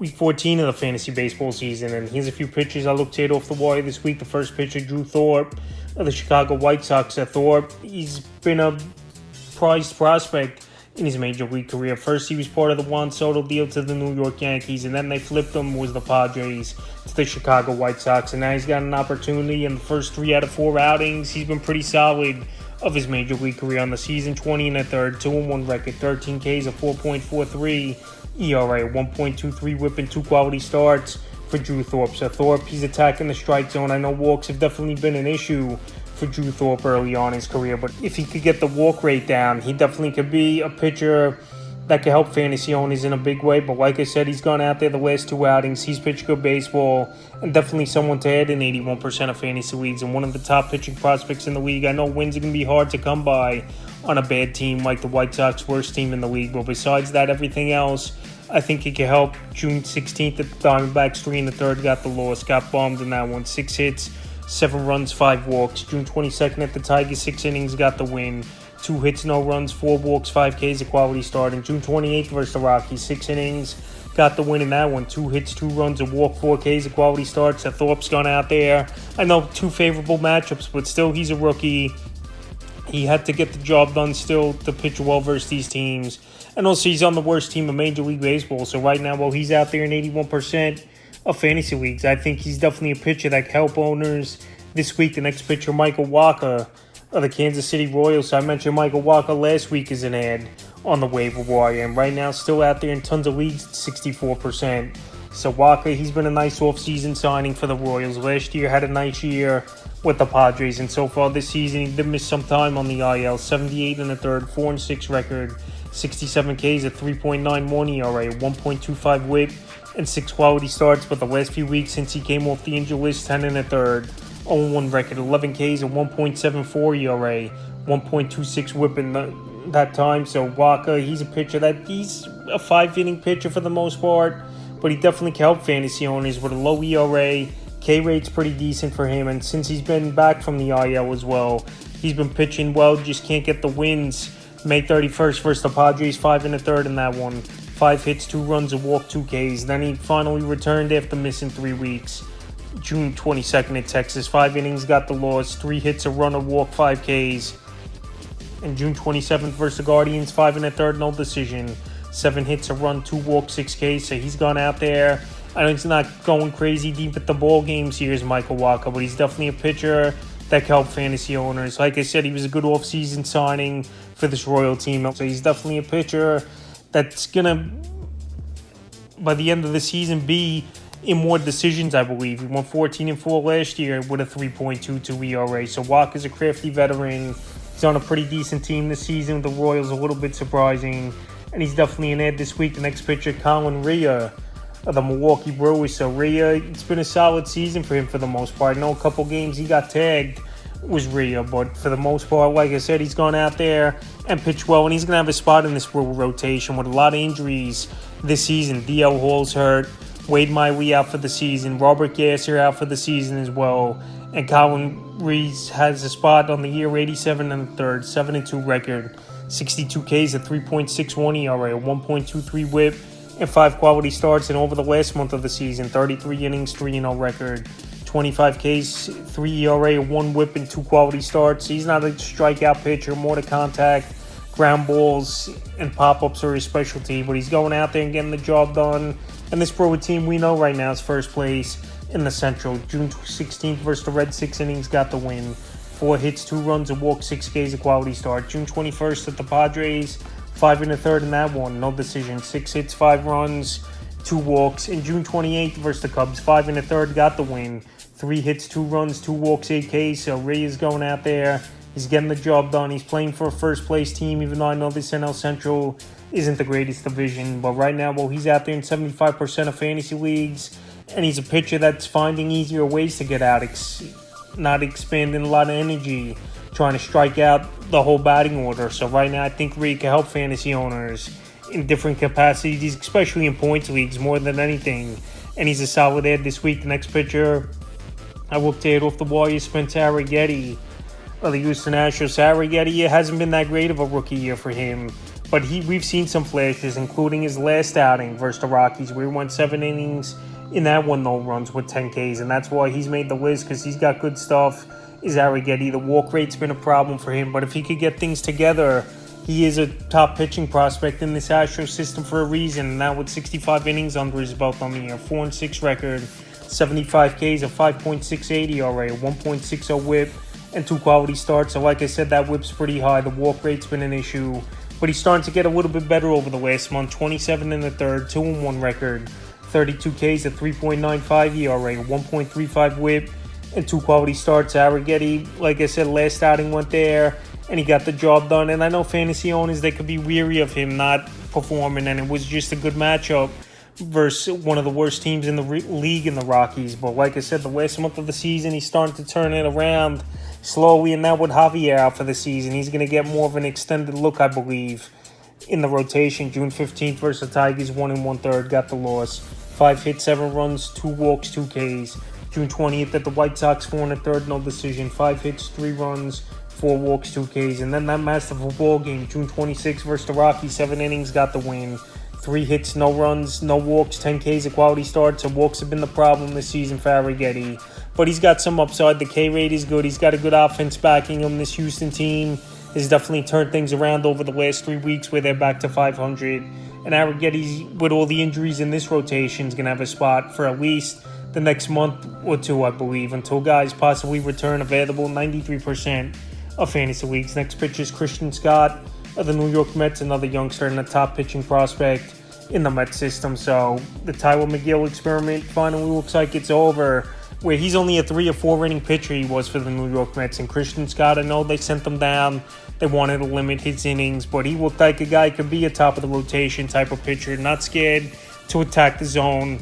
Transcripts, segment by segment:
Week 14 of the fantasy baseball season, and here's a few pitchers I looked at off the wire this week. The first pitcher, Drew Thorpe of the Chicago White Sox. Thorpe, he's been a prized prospect in his major league career. First, he was part of the Juan Soto deal to the New York Yankees, and then they flipped him, was the Padres, to the Chicago White Sox. And now he's got an opportunity in the first 3 out of 4 outings. He's been pretty solid of his major league career on the season. 20 and a third, 2-1 record, 13 Ks, a 4.43 ERA, 1.23 whip, and 2 quality starts for Drew Thorpe. So Thorpe, he's attacking the strike zone. I know walks have definitely been an issue for Drew Thorpe early on in his career, but if he could get the walk rate down, he definitely could be a pitcher that could help fantasy owners in a big way. But like I said, he's gone out there the last 2 outings. He's pitched good baseball, and definitely someone to add in 81% of fantasy leagues, and one of the top pitching prospects in the league. I know wins are going to be hard to come by on a bad team like the White Sox, worst team in the league, but besides that, everything else, I think he could help. June 16th at the Diamondbacks, 3 and a third, got the loss, got bombed in that one, 6 hits, 7 runs, 5 walks. June 22nd at the Tigers, 6 innings, got the win, 2 hits, no runs, 4 walks, 5 Ks, a quality start. And June 28th versus the Rockies, 6 innings, got the win in that one, 2 hits, 2 runs, a walk, 4 Ks, a quality start. So Thorpe's gone out there. I know 2 favorable matchups, but still he's a rookie. He had to get the job done still to pitch well versus these teams. And also he's on the worst team in Major League Baseball. So right now, while he's out there in 81% of fantasy leagues, I think he's definitely a pitcher that can help owners this week. The next pitcher, Michael Wacha of the Kansas City Royals. So I mentioned Michael Wacha last week as an ad on the waiver wire, and right now still out there in tons of leagues at 64%. So Wacha, he's been a nice offseason signing for the Royals. Last year had a nice year with the Padres, and so far this season he did miss some time on the IL. 78 and a third, 4-6 record, 67 Ks at 3.91 ERA, 1.25 whip, and 6 quality starts. But the last few weeks since he came off the injury list, 10 and a third, 0-1 record, 11 Ks at 1.74 ERA, 1.26 whip in that time. So Wacha, he's a pitcher that he's a 5-inning pitcher for the most part, but he definitely can help fantasy owners with a low ERA. K rate's pretty decent for him, and since he's been back from the IL as well, he's been pitching well, just can't get the wins. May 31st versus the Padres, 5 and a third in that one, 5 hits, 2 runs, a walk, 2 Ks. Then he finally returned after missing 3 weeks. June 22nd at Texas, 5 innings, got the loss, 3 hits, a run, a walk, 5 Ks. And June 27th versus the Guardians, 5 and a third, no decision, 7 hits, a run, 2 walks, 6 Ks. So he's gone out there. I know he's not going crazy deep at the ball games here as Michael Wacha, but he's definitely a pitcher that can help fantasy owners. Like I said, he was a good offseason signing for this Royal team. So he's definitely a pitcher that's going to, by the end of the season, be in more decisions, I believe. He won 14-4 last year with a 3.22 ERA. So Wacha's a crafty veteran. He's on a pretty decent team this season. The Royals a little bit surprising. And he's definitely an ad this week. The next pitcher, Colin Rea of the Milwaukee Brewers. So Rea, it's been a solid season for him for the most part. I know a couple games he got tagged was Rea, but for the most part, like I said, he's gone out there and pitched well, and he's going to have a spot in this Brewer rotation with a lot of injuries this season. DL Hall's hurt, Wade Miley out for the season, Robert Gasser out for the season as well, and Colin Reese has a spot on the year, 87 and a third, 7-2 record, 62 Ks at 3.61 ERA, 1.23 whip, and 5 quality starts. And over the last month of the season, 33 innings, 3-0 record, 25 Ks, 3 ERA, 1 whip, and 2 quality starts. He's not a strikeout pitcher, more to contact. Ground balls and pop-ups are his specialty, but he's going out there and getting the job done. And this Brewer team we know right now is first place in the Central. June 16th versus the Reds, 6 innings, got the win. 4 hits, 2 runs, a walk, 6 Ks, a quality start. June 21st at the Padres, 5 and a third in that one, no decision, 6 hits, 5 runs, 2 walks. In June 28th versus the Cubs, 5 and a third, got the win. 3 hits, 2 runs, 2 walks, 8 Ks. So Ray is going out there. He's getting the job done. He's playing for a first-place team, even though I know this NL Central isn't the greatest division. But right now, well, he's out there in 75% of fantasy leagues, and he's a pitcher that's finding easier ways to get out, not expending a lot of energy trying to strike out the whole batting order. So right now, I think Ray can help fantasy owners in different capacities, especially in points leagues more than anything. And he's a solid ad this week. The next pitcher I looked at off the wire, Spencer Arrighetti of the Houston Astros. Arrighetti, it hasn't been that great of a rookie year for him. But we've seen some flashes, including his last outing versus the Rockies, where he went 7 innings. In that one, no runs with 10 Ks, and that's why he's made the list, because he's got good stuff. Is Arrighetti. The walk rate's been a problem for him, but if he could get things together, he is a top pitching prospect in this Astros system for a reason. Now with 65 innings under his belt on the year, 4-6 record, 75 Ks, a 5.68 ERA, a 1.60 WHIP, and 2 quality starts. So like I said, that WHIP's pretty high. The walk rate's been an issue, but he's starting to get a little bit better over the last month. 27 in the third, 2-1 record, 32 Ks, a 3.95 ERA, a 1.35 WHIP, and 2 quality starts. Arrighetti, like I said, last outing went there, and he got the job done. And I know fantasy owners, they could be weary of him not performing, and it was just a good matchup versus one of the worst teams in the league in the Rockies. But like I said, the last month of the season, he's starting to turn it around slowly, and now with Javier out for the season, he's going to get more of an extended look, I believe, in the rotation. June 15th versus the Tigers, 1 1/3, got the loss. 5 hits, 7 runs, 2 walks, 2 Ks. June 20th at the White Sox, 4 1/3, no decision. 5 hits, 3 runs, 4 walks, 2 Ks. And then that masterful ball game, June 26th versus the Rockies, 7 innings, got the win. 3 hits, no runs, no walks, 10 Ks, a quality start. So walks have been the problem this season for Arrighetti. But he's got some upside. The K rate is good. He's got a good offense backing him. This Houston team has definitely turned things around over the last 3 weeks, where they're back to 500. And Arrighetti, with all the injuries in this rotation, is going to have a spot for at least the next month or two, I believe, until guys possibly return. Available 93% of fantasy leagues. Next pitcher is Christian Scott of the New York Mets, another youngster and a top pitching prospect in the Mets system. So the Tylor Megill experiment finally looks like it's over, where he's only a 3 or 4 inning pitcher he was for the New York Mets. And Christian Scott, I know they sent him down. They wanted to limit his innings, but he looked like a guy who could be a top of the rotation type of pitcher, not scared to attack the zone,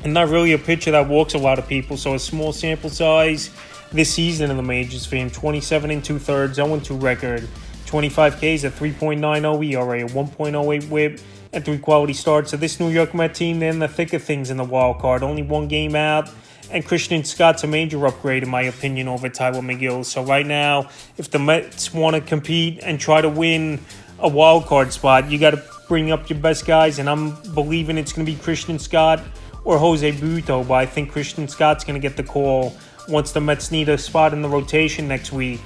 and not really a pitcher that walks a lot of people. So a small sample size this season in the majors for him. 27 2/3, 0-2 record, 25 Ks, a 3.90 ERA, a 1.08 WHIP, and 3 quality starts. So this New York Met team, they're in the thick of things in the wild card. Only 1 game out. And Christian Scott's a major upgrade, in my opinion, over Tylor Megill. So right now, if the Mets want to compete and try to win a wild card spot, you got to bring up your best guys. And I'm believing it's going to be Christian Scott or Jose Buto. But I think Christian Scott's going to get the call once the Mets need a spot in the rotation next week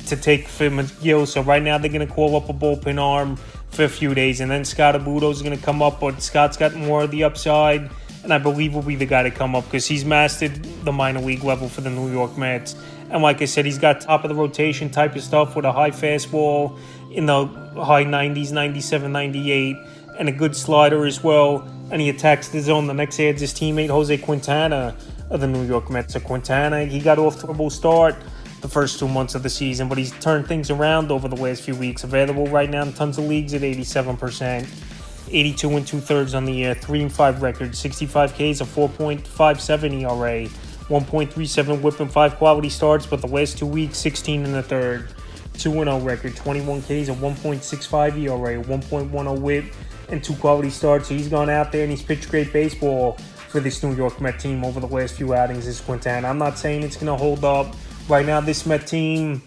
to take for Megill. So right now, they're going to call up a bullpen arm for a few days. And then Scott Buto's going to come up. But Scott's got more of the upside, and I believe will be the guy to come up, because he's mastered the minor league level for the New York Mets. And like I said, he's got top of the rotation type of stuff with a high fastball in the high 90s, 97, 98, and a good slider as well. And he attacks the zone. The next adds his teammate Jose Quintana of the New York Mets. So Quintana, he got off to a terrible start the first 2 months of the season, but he's turned things around over the last few weeks. Available right now in tons of leagues at 87%. 82 2/3 on the year, 3-5 record, 65 Ks, a 4.57 ERA, 1.37 WHIP, and 5 quality starts. But the last 2 weeks, 16 1/3, 2-0 record, 21 Ks, a 1.65 ERA, 1.10 WHIP, and 2 quality starts. So he's gone out there and he's pitched great baseball for this New York Met team over the last few outings. This Quintana, I'm not saying it's going to hold up right now. This Met team,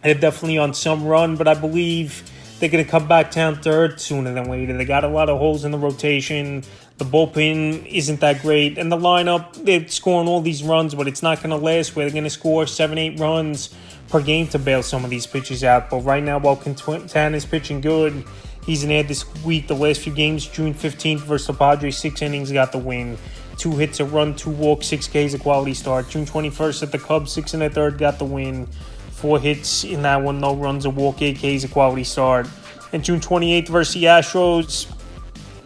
they're definitely on some run, but I believe they're going to come back down to earth sooner than later. They got a lot of holes in the rotation. The bullpen isn't that great. And the lineup, they're scoring all these runs, but it's not going to last, where they're going to score 7-8 runs per game to bail some of these pitchers out. But right now, while Quintana's pitching good, he's an ad this week. The last few games, June 15th versus the Padres, 6 innings, got the win. 2 hits, a run, 2 walks, 6 Ks, a quality start. June 21st at the Cubs, 6 1/3, got the win. 4 hits in that one, no runs, a walk, 8 Ks, a quality start. And June 28th versus the Astros,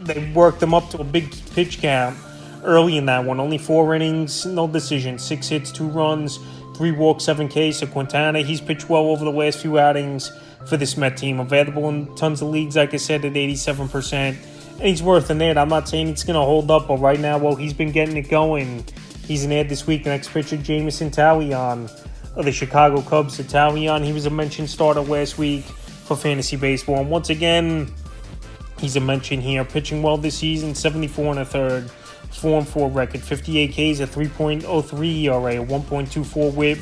they worked them up to a big pitch count early in that one. Only 4 innings, no decision, 6 hits, 2 runs, 3 walks, 7 Ks. So Quintana, he's pitched well over the last few outings for this Met team. Available in tons of leagues, like I said, at 87%. And he's worth an ad. I'm not saying it's going to hold up, but right now, well, he's been getting it going. He's an ad this week. The next pitcher, Jameson Taillon of the Chicago Cubs. So Taillon, he was a mentioned starter last week for fantasy baseball. And once again, he's a mention here. Pitching well this season, 74 1/3, 4-4 record, 58 Ks, a 3.03 ERA, a 1.24 WHIP,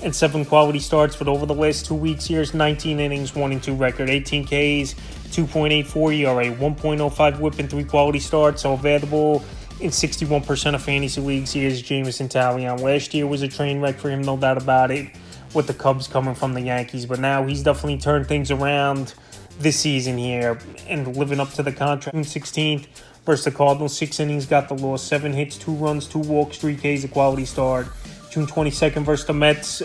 and 7 quality starts, but over the last 2 weeks, here's 19 innings, 1-2 record, 18 Ks, 2.84 ERA, 1.05 whip, and 3 quality starts, so available in 61% of fantasy leagues. Here's Jameson Taillon. Last year was a train wreck for him, no doubt about it, with the Cubs coming from the Yankees, but now he's definitely turned things around this season here and living up to the contract. June 16th versus the Cardinals, 6 innings, got the loss, 7 hits, 2 runs, 2 walks, 3 Ks, a quality start. June 22nd versus the Mets,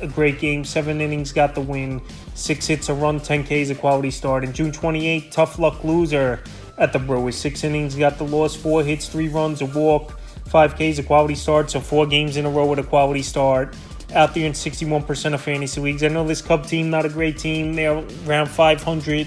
a great game, 7 innings, got the win, 6 hits, a run, 10 Ks, a quality start. And June 28th, tough luck loser at the Brewers, 6 innings, got the loss, 4 hits, 3 runs, a walk, 5 Ks, a quality start. So 4 games in a row with a quality start. Out there in 61% of fantasy leagues. I know this Cub team, not a great team. They're around 500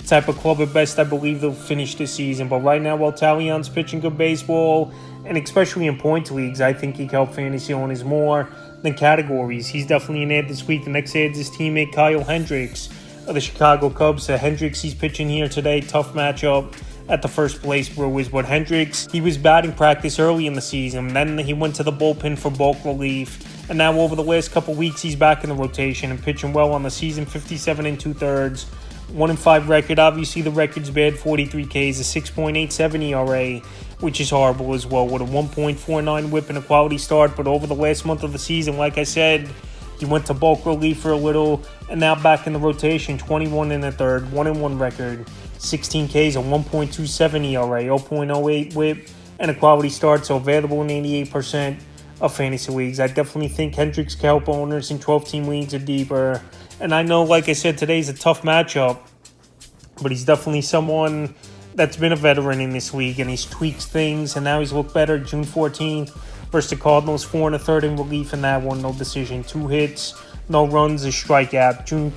type of club at best. I believe they'll finish this season. But right now, while Taillon's pitching good baseball, and especially in point leagues, I think he can help fantasy owners more than categories. He's definitely an ad this week. The next ad is his teammate Kyle Hendricks of the Chicago Cubs. So Hendricks, he's pitching here today. Tough matchup at the first place Brewers. But Hendricks, he was batting practice early in the season. Then he went to the bullpen for bulk relief. And now over the last couple weeks, he's back in the rotation and pitching well on the season. 57 2/3, 1-5 record. Obviously, the record's bad. 43 Ks, a 6.87 ERA, which is horrible as well, with a 1.49 whip and a quality start. But over the last month of the season, like I said, he went to bulk relief for a little, and now back in the rotation. 21 1/3, 1-1 record, 16 Ks, a 1.27 ERA, 0.08 whip, and a quality start. So available in 88% of fantasy leagues. I definitely think Hendricks can help owners in 12-team leagues or deeper. And I know, like I said, today's a tough matchup, but he's definitely someone that's been a veteran in this league, and he's tweaked things, and now he's looked better. June 14th versus the Cardinals, 4 1/3 in relief in that one, no decision, 2 hits, no runs, a strikeout. June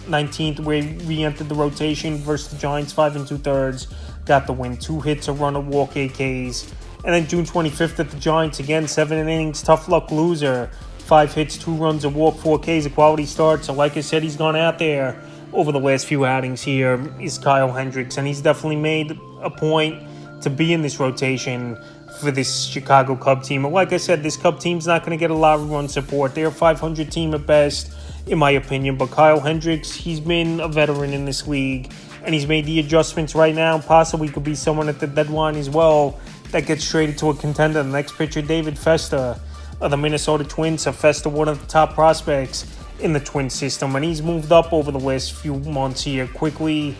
19th, where he re-entered the rotation versus the Giants, 5 2/3, got the win, 2 hits, a run, a walk, 8 Ks. And then June 25th at the Giants, again, 7 innings, tough luck loser. 5 hits, 2 runs, a walk, 4 Ks, a quality start. So like I said, he's gone out there over the last few outings here, is Kyle Hendricks. And he's definitely made a point to be in this rotation for this Chicago Cub team. And like I said, this Cub team's not going to get a lot of run support. They're a 500 team at best, in my opinion. But Kyle Hendricks, he's been a veteran in this league, and he's made the adjustments right now. Possibly could be someone at the deadline as well that gets traded to a contender. The next pitcher, David Festa of the Minnesota Twins. So Festa, one of the top prospects in the Twin system, and he's moved up over the last few months here quickly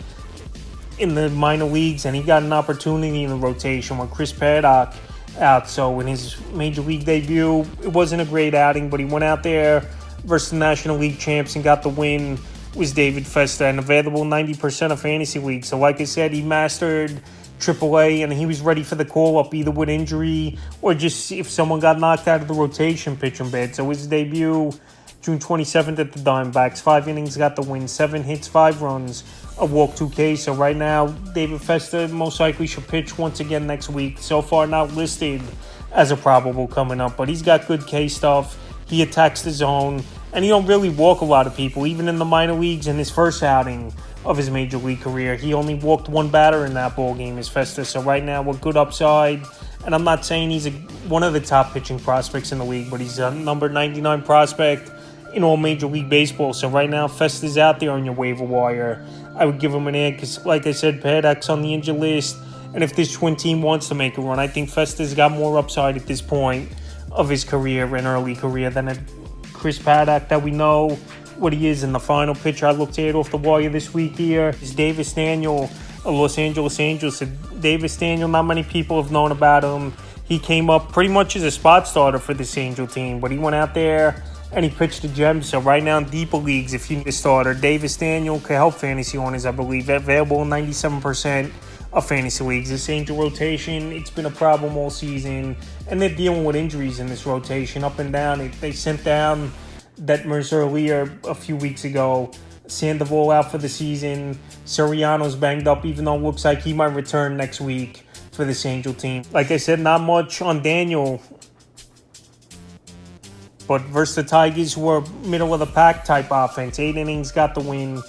in the minor leagues, and he got an opportunity in the rotation with Chris Paddock out. So in his major league debut, it wasn't a great outing, but he went out there versus the National League champs and got the win. Was David Festa, and available 90% of fantasy leagues. So like I said, he mastered AAA, and he was ready for the call-up, either with injury or just if someone got knocked out of the rotation pitching bed. So his debut, June 27th at the Diamondbacks, 5 innings, got the win, 7 hits, 5 runs, a walk, 2 Ks. So right now, David Festa most likely should pitch once again next week. So far not listed as a probable coming up, but he's got good K stuff. He attacks the zone, and he don't really walk a lot of people, even in the minor leagues. In his first outing of his major league career, he only walked 1 batter in that ball game, as Festa. So right now, with good upside, and I'm not saying he's one of the top pitching prospects in the league, but he's a number 99 prospect in all Major League Baseball. So right now, Festa's out there on your waiver wire. I would give him an ad because, like I said, Paddock's on the injured list, and if this Twin team wants to make a run, I think Festa's got more upside at this point of his career and early career than a Chris Paddock that we know what he is. In the final pitcher I looked at off the wire this week here is Davis Daniel of Los Angeles Angels. So Davis Daniel, not many people have known about him. He came up pretty much as a spot starter for this Angel team, but he went out there and he pitched a gem. So right now in deeper leagues, if you need a starter, Davis Daniel can help fantasy owners, I believe. Available in 97% of fantasy leagues. This Angel rotation, it's been a problem all season, and they're dealing with injuries in this rotation up and down. They sent down Detmers earlier a few weeks ago. Sandoval out for the season. Soriano's banged up, even though it looks like he might return next week for this Angel team. Like I said, not much on Daniel, but versus the Tigers, who are middle of the pack type offense. 8 innings, got the win.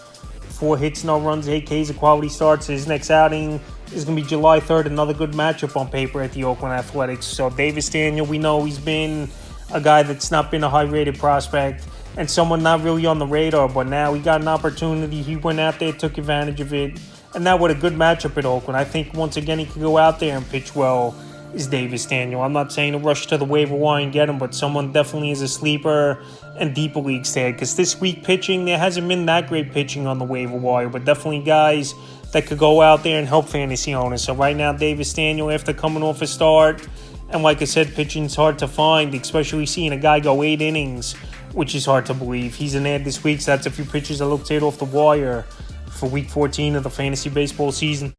4 hits, no runs, 8 Ks, a quality start. So his next outing is going to be July 3rd. Another good matchup on paper at the Oakland Athletics. So Davis Daniel, we know he's been a guy that's not been a high-rated prospect and someone not really on the radar, but now he got an opportunity. He went out there, took advantage of it, and now with a good matchup at Oakland, I think once again he could go out there and pitch well. Is Davis Daniel. I'm not saying to rush to the waiver wire and get him, but someone definitely is a sleeper and deeper league stay. Because this week pitching, there hasn't been that great pitching on the waiver wire, but definitely guys that could go out there and help fantasy owners. So right now, Davis Daniel, after coming off a start, and like I said, pitching's hard to find, especially seeing a guy go 8 innings, which is hard to believe. He's an ad this week, so that's a few pitchers I looked at off the wire for Week 14 of the fantasy baseball season.